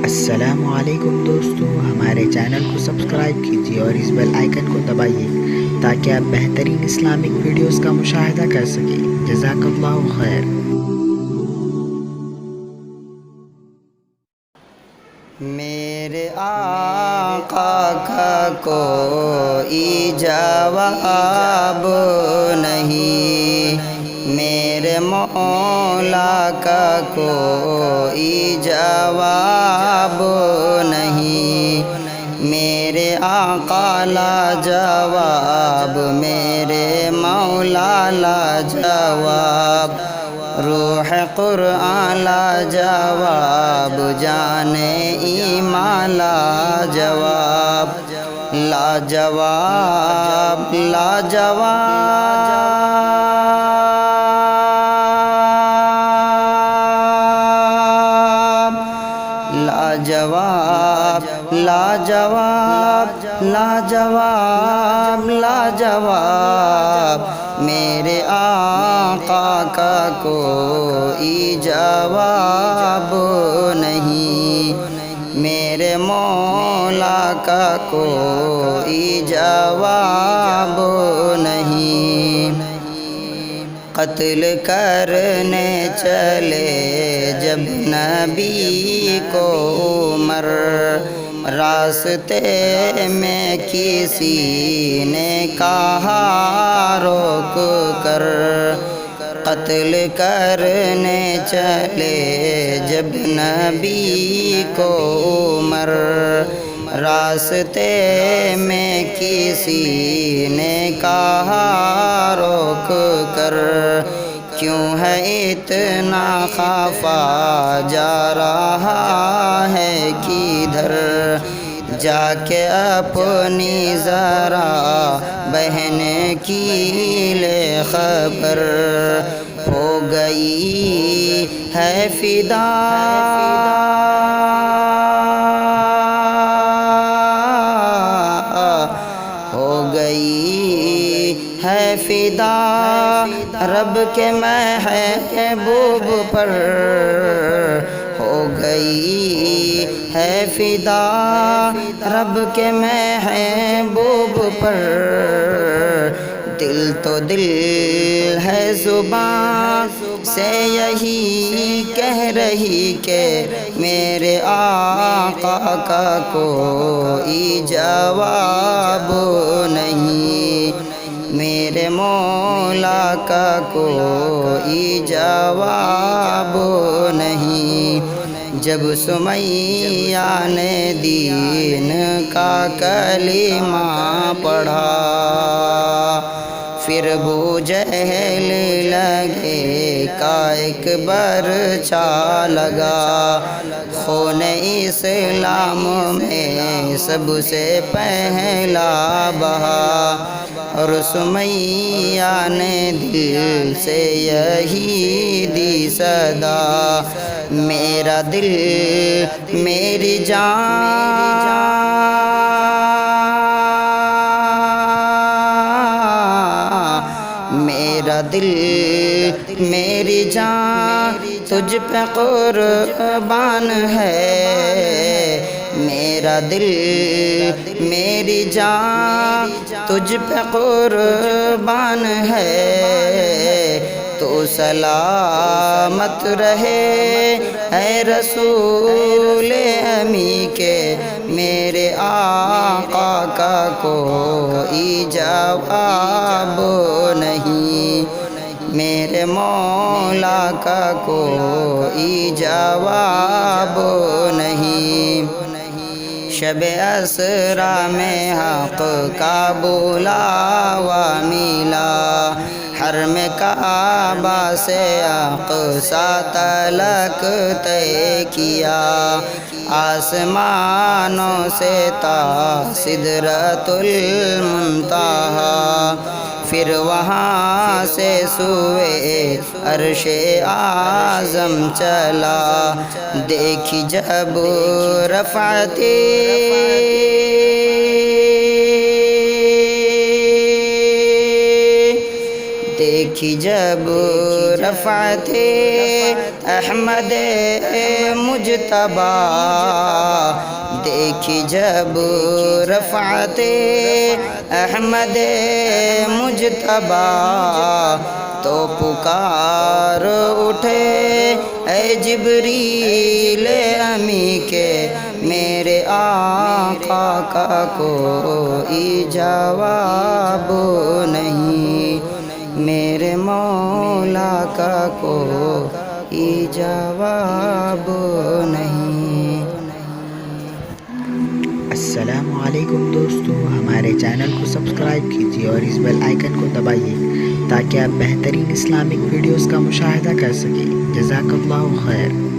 السلام علیکم دوستو، ہمارے چینل کو سبسکرائب کیجیے اور اس بیل آئیکن کو دبائیے تاکہ آپ بہترین اسلامک ویڈیوز کا مشاہدہ کر سکیں۔ جزاک اللہ خیر۔ میرے آقا کا کوئی جواب نہیں، میرے مولا کا کوئی جواب نہیں، میرے آقا لا جواب، میرے مولا لا جواب، روح قرآن لا جواب، جان ایمان لا جواب، لا جواب، لا جواب، لا جواب، لا جواب، لا جواب، لا جواب، میرے آقا کا کوئی جواب نہیں، میرے مولا کا کوئی جواب نہیں۔ قتل کرنے چلے جب نبی کو عمر، راستے میں کسی نے کہا روک کر، قتل کرنے چلے جب نبی کو عمر، راستے میں کسی نے کہا روک کر، کیوں ہے اتنا خفا جا رہا ہے کدھر، جا کے اپنی ذرا بہن کی لے خبر، ہو گئی ہے فدا، ہو گئی ہے فدا رب کے محبوب پر، ہو گئی ہے فدا رب کے محبوب پر، دل تو دل ہے زبان سے یہی کہہ رہی کہ میرے آقا کا کوئی جواب نہیں، میرے مولا کا کوئی جواب نہیں۔ جب سمیہ نے دین کا کلمہ پڑھا، پھر ابو جہل لگے کا ایک برچا لگا، خون اسلام میں سب سے پہلا بہا، اور سمیہ نے دل سے یہی دی صدا، میرا دل میری جان، میرا دل میری جان تجھ پہ قربان ہے، میرا دل میری جان تجھ پہ قربان ہے، تو سلامت رہے اے رسول امی کے میرے آقا کا کوئی جواب نہیں، میرے مولا کا کوئی جواب نہیں۔ شب اسرا میں حق کا بلاوا ملا، حرم کعبہ سے اقصی تلک طے کیا، آسمانوں سے تا سدرۃ المنتہا، پھر وہاں سے سوئے عرش اعظم چلا، دیکھی جب رفعتی دیکھی جب رفعت احمد مجتبی، دیکھی جب رفعت احمد مجتبی، تو پکار اٹھے اے جبریل امی کے میرے آقا کا کوئی جواب نہیں، میرے مولا کا کوئی جواب نہیں۔ السلام علیکم دوستو، ہمارے چینل کو سبسکرائب کیجیے اور اس بیل آئیکن کو دبائیے تاکہ آپ بہترین اسلامک ویڈیوز کا مشاہدہ کر سکیں۔ جزاک اللہ خیر۔